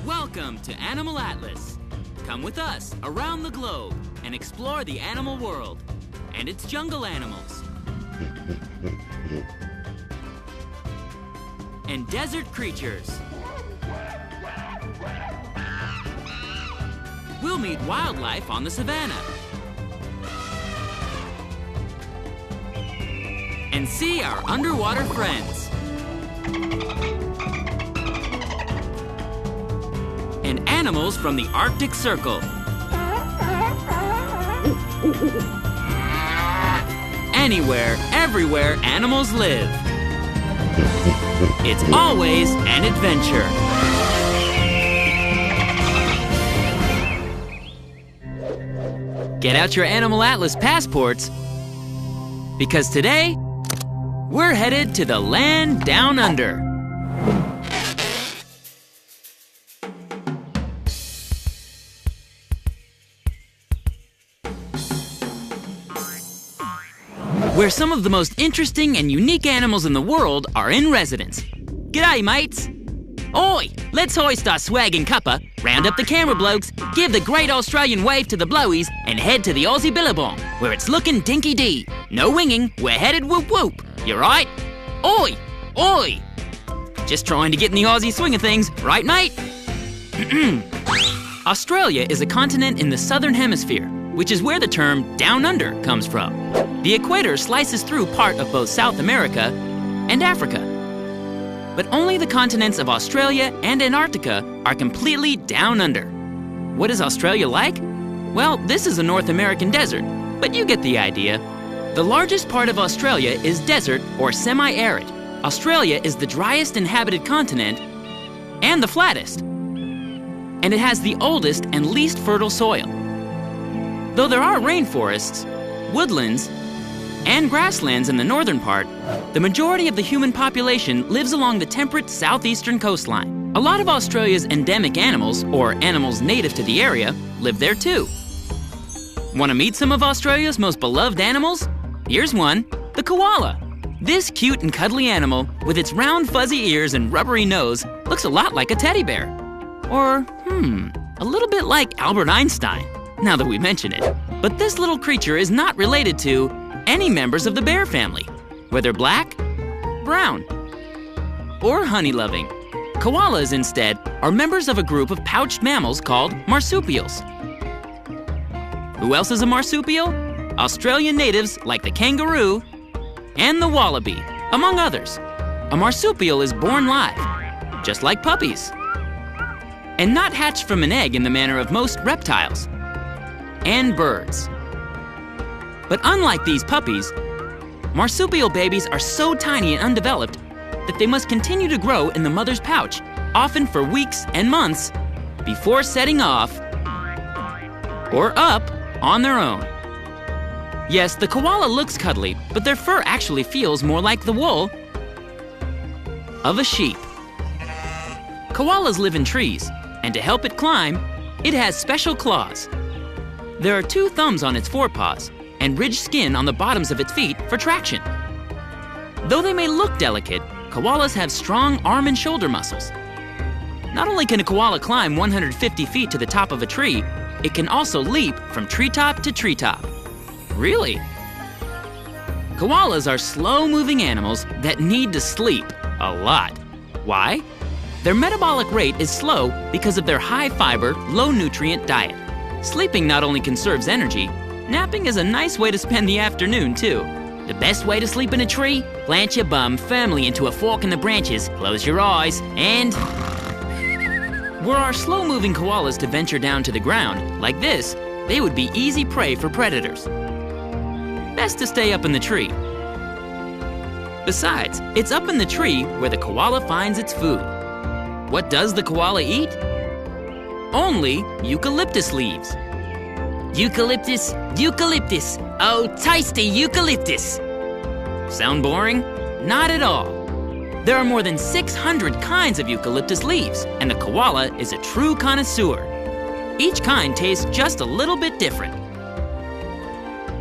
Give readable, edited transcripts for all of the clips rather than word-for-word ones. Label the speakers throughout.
Speaker 1: Welcome to Animal Atlas. Come with us around the globe and explore the animal world and its jungle animals and desert creatures. We'll meet wildlife on the savannah and see our underwater friends. And animals from the Arctic Circle. Anywhere, everywhere animals live. It's always an adventure. Get out your Animal Atlas passports, because today, we're headed to the land down under. Where some of the most interesting and unique animals in the world are in residence. G'day, mates. Oi, let's hoist our swag and cuppa, round up the camera blokes, give the great Australian wave to the blowies, and head to the Aussie Billabong, where it's looking dinky-dee. No winging, we're headed whoop-whoop. You right? Oi, oi. Just trying to get in the Aussie swing of things, right, mate? Australia is a continent in the southern hemisphere, which is where the term down under comes from. The equator slices through part of both South America and Africa. But only the continents of Australia and Antarctica are completely down under. What is Australia like? Well, this is a North American desert, but you get the idea. The largest part of Australia is desert or semi-arid. Australia is the driest inhabited continent and the flattest. And it has the oldest and least fertile soil. Though there are rainforests, woodlands, and grasslands in the northern part, the majority of the human population lives along the temperate southeastern coastline. A lot of Australia's endemic animals, or animals native to the area, live there too. Want to meet some of Australia's most beloved animals? Here's one, the koala. This cute and cuddly animal, with its round fuzzy ears and rubbery nose, looks a lot like a teddy bear. Or, a little bit like Albert Einstein, now that we mention it. But this little creature is not related to any members of the bear family, whether black, brown, or honey-loving. Koalas, instead, are members of a group of pouched mammals called marsupials. Who else is a marsupial? Australian natives like the kangaroo and the wallaby, among others. A marsupial is born live, just like puppies, and not hatched from an egg in the manner of most reptiles and birds. But unlike these puppies, marsupial babies are so tiny and undeveloped that they must continue to grow in the mother's pouch, often for weeks and months, before setting off or up on their own. Yes, the koala looks cuddly, but their fur actually feels more like the wool of a sheep. Koalas live in trees, and to help it climb, it has special claws. There are 2 thumbs on its forepaws and ridged skin on the bottoms of its feet for traction. Though they may look delicate, koalas have strong arm and shoulder muscles. Not only can a koala climb 150 feet to the top of a tree, it can also leap from treetop to treetop. Really? Koalas are slow-moving animals that need to sleep a lot. Why? Their metabolic rate is slow because of their high-fiber, low-nutrient diet. Sleeping not only conserves energy, napping is a nice way to spend the afternoon, too. The best way to sleep in a tree? Plant your bum firmly into a fork in the branches, close your eyes, and... Were our slow-moving koalas to venture down to the ground, like this, they would be easy prey for predators. Best to stay up in the tree. Besides, it's up in the tree where the koala finds its food. What does the koala eat? Only eucalyptus leaves. Eucalyptus, eucalyptus, oh tasty eucalyptus. Sound boring? Not at all. There are more than 600 kinds of eucalyptus leaves, and the koala is a true connoisseur. Each kind tastes just a little bit different.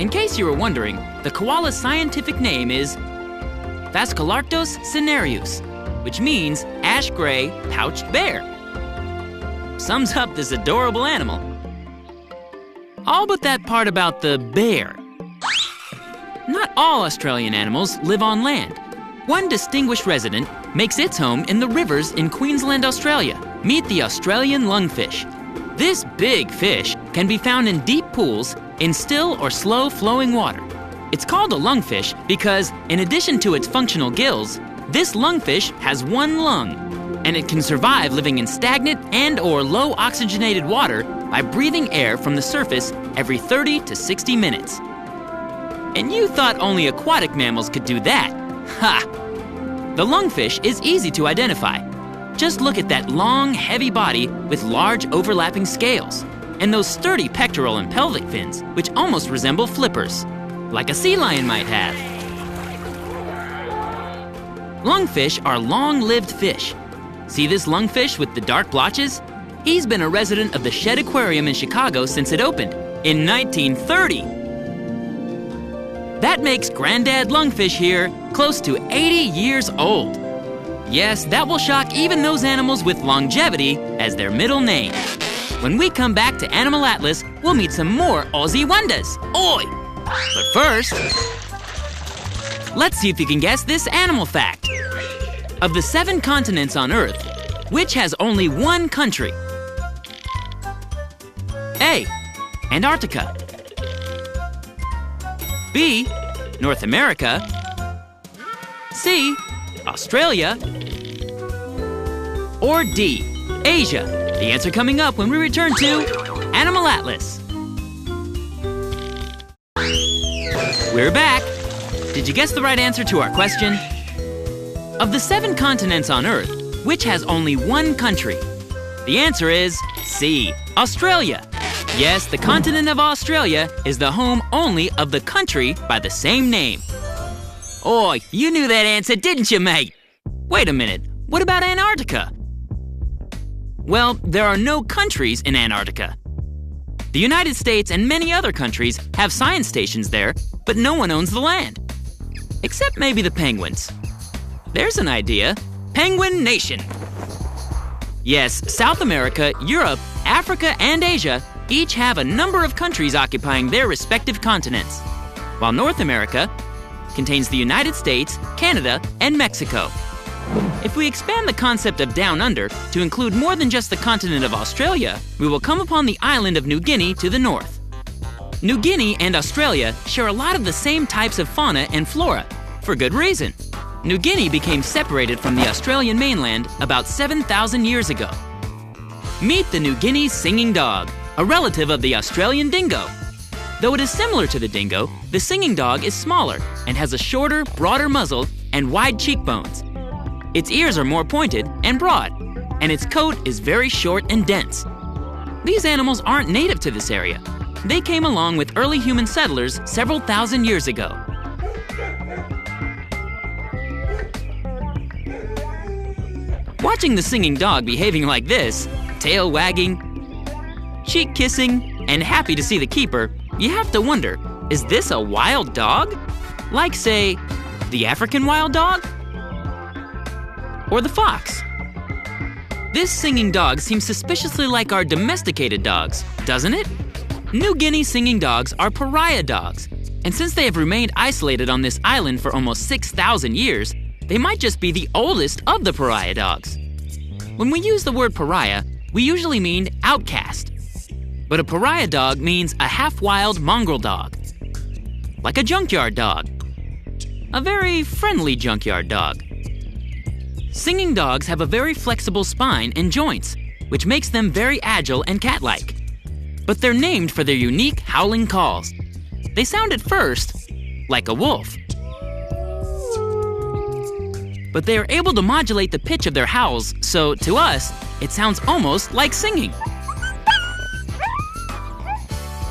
Speaker 1: In case you were wondering, the koala's scientific name is Phascolarctos cinereus, which means ash-gray pouched bear. sums up this adorable animal. All but that part about the bear. Not all Australian animals live on land. One distinguished resident makes its home in the rivers in Queensland, Australia. Meet the Australian lungfish. This big fish can be found in deep pools in still or slow-flowing water. It's called a lungfish because, in addition to its functional gills, this lungfish has one lung, and it can survive living in stagnant and/or low-oxygenated water by breathing air from the surface every 30 to 60 minutes. And you thought only aquatic mammals could do that. Ha! The lungfish is easy to identify. Just look at that long, heavy body with large overlapping scales, and those sturdy pectoral and pelvic fins, which almost resemble flippers, like a sea lion might have. Lungfish are long-lived fish. See this lungfish with the dark blotches? He's been a resident of the Shedd Aquarium in Chicago since it opened in 1930. That makes Granddad Lungfish here close to 80 years old. Yes, that will shock even those animals with longevity as their middle name. When we come back to Animal Atlas, we'll meet some more Aussie wonders. Oi! But first, let's see if you can guess this animal fact. Of the 7 continents on Earth, which has only one country? A. Antarctica. B. North America. C. Australia. Or D. Asia. The answer coming up when we return to Animal Atlas. We're back. Did you guess the right answer to our question? Of the 7 continents on Earth, which has only one country? The answer is C. Australia. Yes, the continent of Australia is the home only of the country by the same name. Oi, you knew that answer, didn't you, mate? Wait a minute, what about Antarctica? Well, there are no countries in Antarctica. The United States and many other countries have science stations there, but no one owns the land. Except maybe the penguins. There's an idea. Penguin Nation. Yes, South America, Europe, Africa, and Asia each have a number of countries occupying their respective continents, while North America contains the United States, Canada, and Mexico. If we expand the concept of Down Under to include more than just the continent of Australia, we will come upon the island of New Guinea to the north. New Guinea and Australia share a lot of the same types of fauna and flora, for good reason. New Guinea became separated from the Australian mainland about 7,000 years ago. Meet the New Guinea singing dog, a relative of the Australian dingo. Though it is similar to the dingo, the singing dog is smaller and has a shorter, broader muzzle and wide cheekbones. Its ears are more pointed and broad, and its coat is very short and dense. These animals aren't native to this area. They came along with early human settlers several thousand years ago. Watching the singing dog behaving like this, tail wagging, cheek kissing, and happy to see the keeper, you have to wonder, is this a wild dog? Like, say, the African wild dog? Or the fox? This singing dog seems suspiciously like our domesticated dogs, doesn't it? New Guinea singing dogs are pariah dogs, and since they have remained isolated on this island for almost 6,000 years, they might just be the oldest of the pariah dogs. When we use the word pariah, we usually mean outcast. But a pariah dog means a half-wild mongrel dog, like a junkyard dog. A very friendly junkyard dog. Singing dogs have a very flexible spine and joints, which makes them very agile and cat-like. But they're named for their unique howling calls. They sound at first like a wolf, but they are able to modulate the pitch of their howls, so to us, it sounds almost like singing.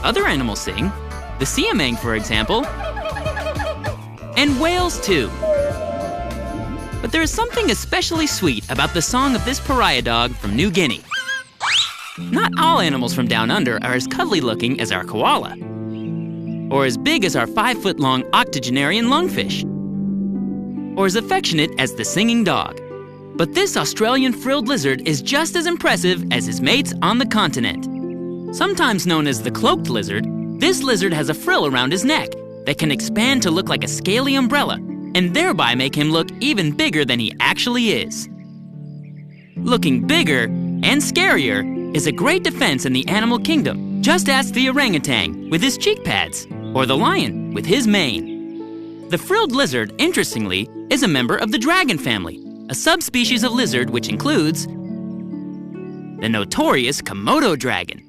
Speaker 1: Other animals sing, the siamang, for example, and whales too. But there is something especially sweet about the song of this pariah dog from New Guinea. Not all animals from down under are as cuddly looking as our koala, or as big as our 5-foot-long octogenarian lungfish, or as affectionate as the singing dog. But this Australian frilled lizard is just as impressive as his mates on the continent. Sometimes known as the cloaked lizard, this lizard has a frill around his neck that can expand to look like a scaly umbrella and thereby make him look even bigger than he actually is. Looking bigger and scarier is a great defense in the animal kingdom. Just ask the orangutan with his cheek pads, or the lion with his mane. The frilled lizard, interestingly, is a member of the dragon family, a subspecies of lizard which includes the notorious Komodo dragon.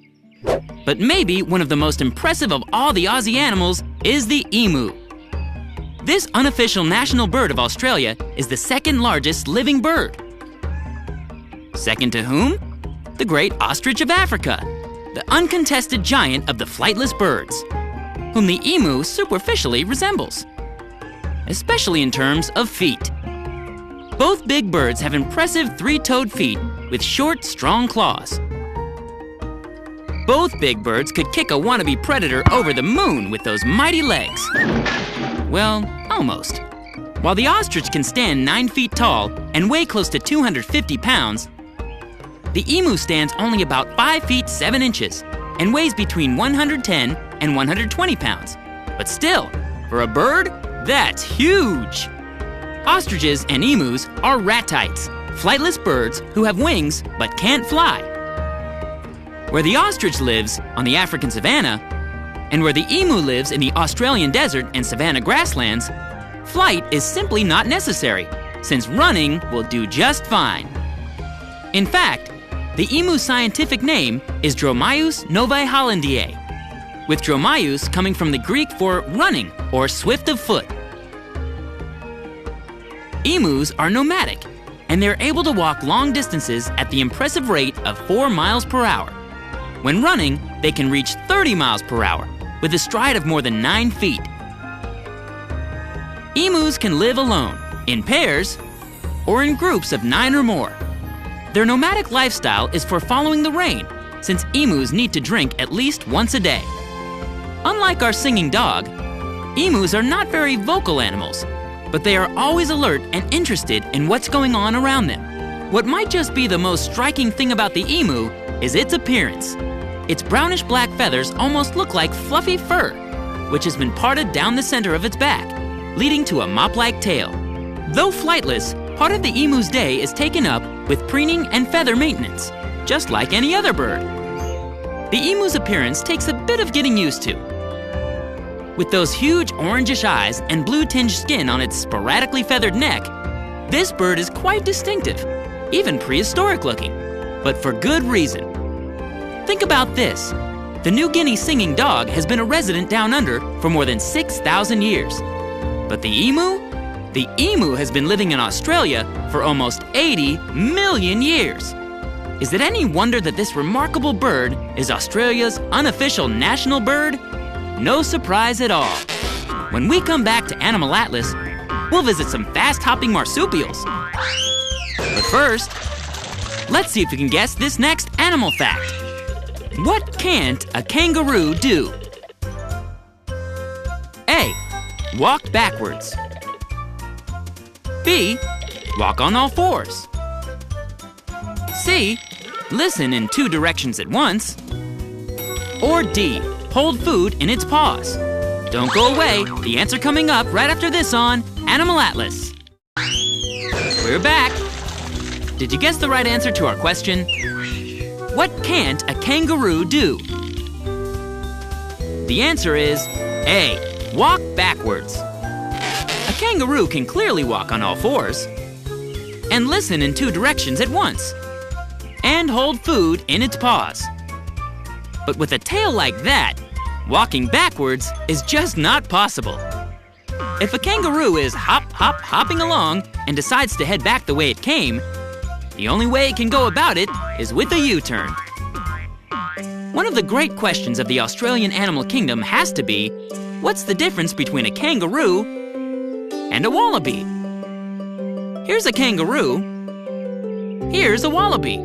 Speaker 1: But maybe one of the most impressive of all the Aussie animals is the emu. This unofficial national bird of Australia is the second largest living bird. Second to whom? The great ostrich of Africa, the uncontested giant of the flightless birds, whom the emu superficially resembles, especially in terms of feet. Both big birds have impressive three-toed feet with short, strong claws. Both big birds could kick a wannabe predator over the moon with those mighty legs. Well, almost. While the ostrich can stand 9 feet tall and weigh close to 250 pounds, the emu stands only about 5 feet 7 inches and weighs between 110 and 120 pounds. But still, for a bird, that's huge! Ostriches and emus are ratites, flightless birds who have wings but can't fly. Where the ostrich lives on the African savanna, and where the emu lives in the Australian desert and savanna grasslands, flight is simply not necessary, since running will do just fine. In fact, the emu's scientific name is Dromaeus novae hollandiae, with dromaeus coming from the Greek for running or swift of foot. Emus are nomadic, and they're able to walk long distances at the impressive rate of 4 miles per hour. When running, they can reach 30 miles per hour with a stride of more than 9 feet. Emus can live alone, in pairs, or in groups of 9 or more. Their nomadic lifestyle is for following the rain, since emus need to drink at least once a day. Unlike our singing dog, emus are not very vocal animals, but they are always alert and interested in what's going on around them. What might just be the most striking thing about the emu is its appearance. Its brownish-black feathers almost look like fluffy fur, which has been parted down the center of its back, leading to a mop-like tail. Though flightless, part of the emu's day is taken up with preening and feather maintenance, just like any other bird. The emu's appearance takes a bit of getting used to. With those huge orangish eyes and blue-tinged skin on its sporadically feathered neck, this bird is quite distinctive, even prehistoric-looking, but for good reason. Think about this. The New Guinea singing dog has been a resident down under for more than 6,000 years. But the emu? The emu has been living in Australia for almost 80 million years. Is it any wonder that this remarkable bird is Australia's unofficial national bird? No surprise at all. When we come back to Animal Atlas, we'll visit some fast-hopping marsupials. But first, let's see if we can guess this next animal fact. What can't a kangaroo do? A. Walk backwards. B. Walk on all fours. C. Listen in 2 directions at once. Or D. Hold food in its paws. Don't go away. The answer coming up right after this on Animal Atlas. We're back. Did you guess the right answer to our question? What can't a kangaroo do? The answer is A. Walk backwards. A kangaroo can clearly walk on all fours and listen in 2 directions at once and hold food in its paws. But with a tail like that, walking backwards is just not possible. If a kangaroo is hopping along and decides to head back the way it came, the only way it can go about it is with a U-turn. One of the great questions of the Australian animal kingdom has to be, what's the difference between a kangaroo and a wallaby? Here's a kangaroo. Here's a wallaby.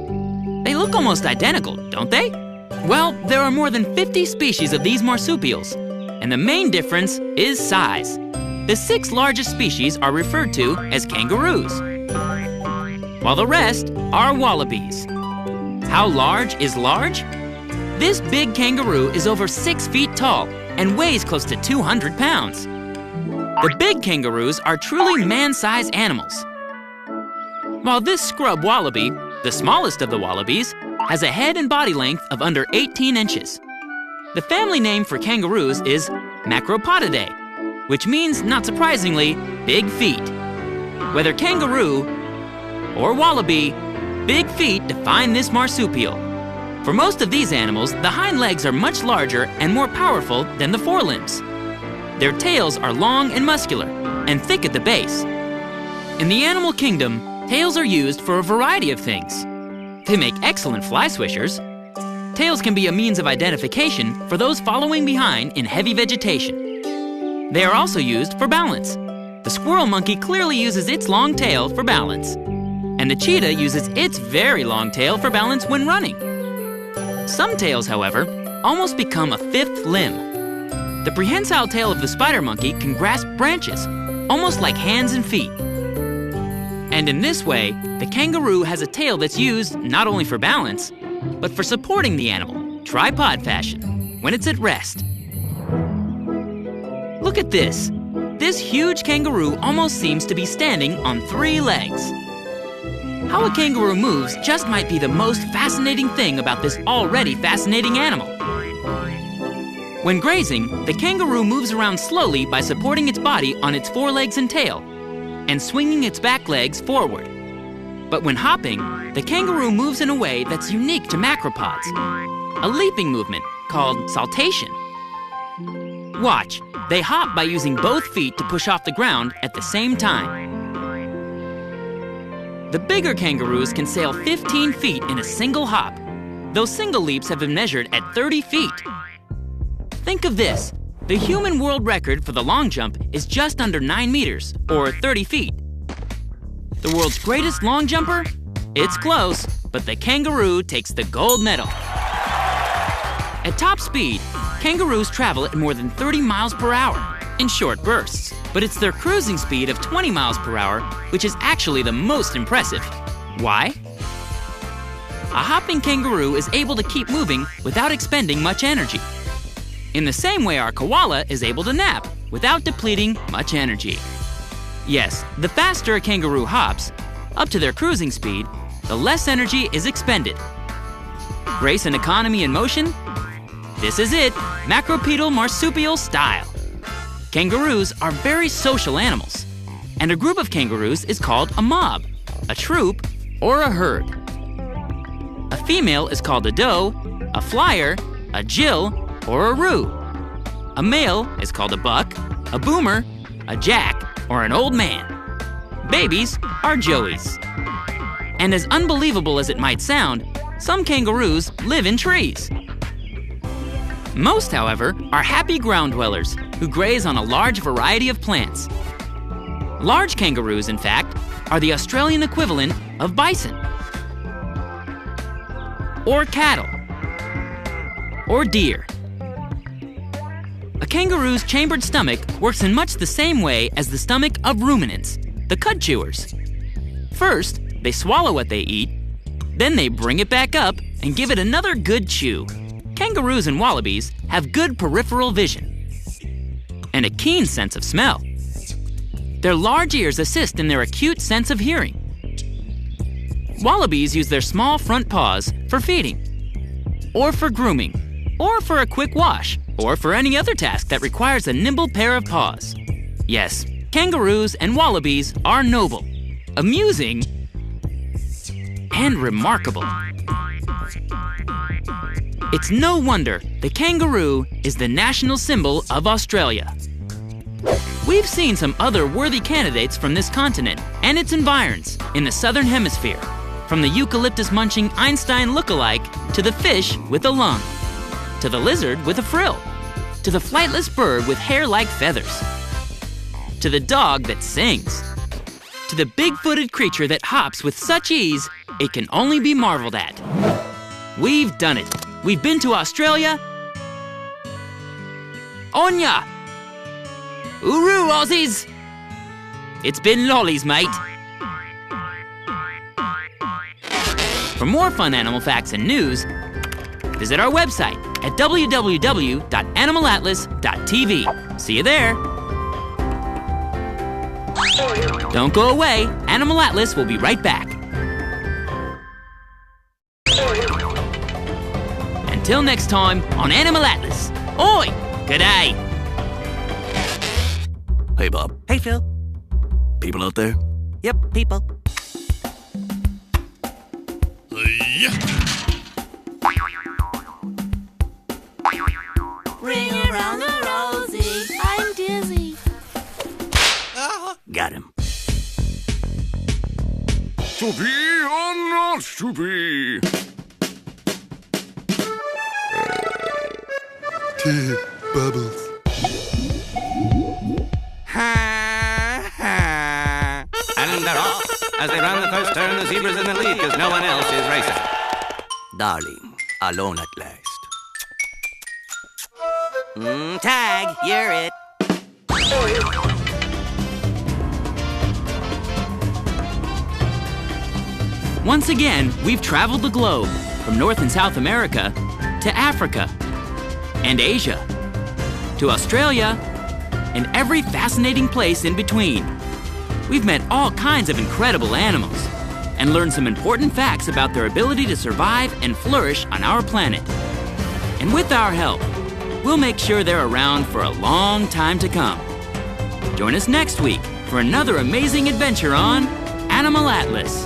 Speaker 1: They look almost identical, don't they? Well, there are more than 50 species of these marsupials, and the main difference is size. The 6 largest species are referred to as kangaroos. while the rest are wallabies. How large is large? This big kangaroo is over 6 feet tall and weighs close to 200 pounds. The big kangaroos are truly man-sized animals. While this scrub wallaby, the smallest of the wallabies, has a head and body length of under 18 inches. The family name for kangaroos is Macropodidae, which means, not surprisingly, big feet. Whether kangaroo or wallaby, big feet define this marsupial. For most of these animals, the hind legs are much larger and more powerful than the forelimbs. Their tails are long and muscular and thick at the base. In the animal kingdom, tails are used for a variety of things. They make excellent fly swishers. Tails can be a means of identification for those following behind in heavy vegetation. They are also used for balance. The squirrel monkey clearly uses its long tail for balance. And the cheetah uses its very long tail for balance when running. Some tails, however, almost become a fifth limb. The prehensile tail of the spider monkey can grasp branches, almost like hands and feet. And in this way, the kangaroo has a tail that's used not only for balance, but for supporting the animal, tripod fashion, when it's at rest. Look at this. This huge kangaroo almost seems to be standing on 3 legs. How a kangaroo moves just might be the most fascinating thing about this already fascinating animal. When grazing, the kangaroo moves around slowly by supporting its body on its forelegs and tail, and swinging its back legs forward. But when hopping, the kangaroo moves in a way that's unique to macropods, a leaping movement called saltation. Watch, they hop by using both feet to push off the ground at the same time. The bigger kangaroos can sail 15 feet in a single hop. Those single leaps have been measured at 30 feet. Think of this. The human world record for the long jump is just under 9 meters, or 30 feet. The world's greatest long jumper? It's close, but the kangaroo takes the gold medal. At top speed, kangaroos travel at more than 30 miles per hour in short bursts, but it's their cruising speed of 20 miles per hour which is actually the most impressive. Why? A hopping kangaroo is able to keep moving without expending much energy. In the same way our koala is able to nap without depleting much energy. Yes, the faster a kangaroo hops, up to their cruising speed, the less energy is expended. Grace and economy in motion? This is it, macropedal marsupial style. Kangaroos are very social animals, and a group of kangaroos is called a mob, a troop, or a herd. A female is called a doe, a flyer, a jill, or a roo. A male is called a buck, a boomer, a jack, or an old man. Babies are joeys. And as unbelievable as it might sound, some kangaroos live in trees. Most, however, are happy ground dwellers who graze on a large variety of plants. Large kangaroos, in fact, are the Australian equivalent of bison, or cattle, or deer. A kangaroo's chambered stomach works in much the same way as the stomach of ruminants, the cud chewers. First, they swallow what they eat, then they bring it back up and give it another good chew. Kangaroos and wallabies have good peripheral vision and a keen sense of smell. Their large ears assist in their acute sense of hearing. Wallabies use their small front paws for feeding, or for grooming, or for a quick wash, or for any other task that requires a nimble pair of paws. Yes, kangaroos and wallabies are noble, amusing, and remarkable. It's no wonder the kangaroo is the national symbol of Australia. We've seen some other worthy candidates from this continent and its environs in the southern hemisphere, from the eucalyptus-munching Einstein look-alike to the fish with a lung, to the lizard with a frill, to the flightless bird with hair like feathers, to the dog that sings, to the big-footed creature that hops with such ease it can only be marveled at. We've done it. We've been to Australia. Onya! Uru, Aussies! It's been lollies, mate. more fun animal facts and news, visit our website at www.animalatlas.tv. See you there. Don't go away. Animal Atlas will be right back. Until next time on Animal Atlas. Oi! G'day!
Speaker 2: Hey, Bob.
Speaker 3: Hey, Phil.
Speaker 2: People out there?
Speaker 3: Yep, people.
Speaker 4: Ring around the rosy. I'm dizzy.
Speaker 2: Got him.
Speaker 5: To be or not to be?
Speaker 6: Bubbles.
Speaker 3: And they're off. As they round the first turn, the zebra's in the lead because no one else is racing.
Speaker 2: Darling, alone at last.
Speaker 3: Tag, you're it.
Speaker 1: Once again, we've traveled the globe from North and South America to Africa and Asia to Australia and every fascinating place in between. We've met all kinds of incredible animals and learned some important facts about their ability to survive and flourish on our planet. And with our help, we'll make sure they're around for a long time to come. Join us next week for another amazing adventure on Animal Atlas.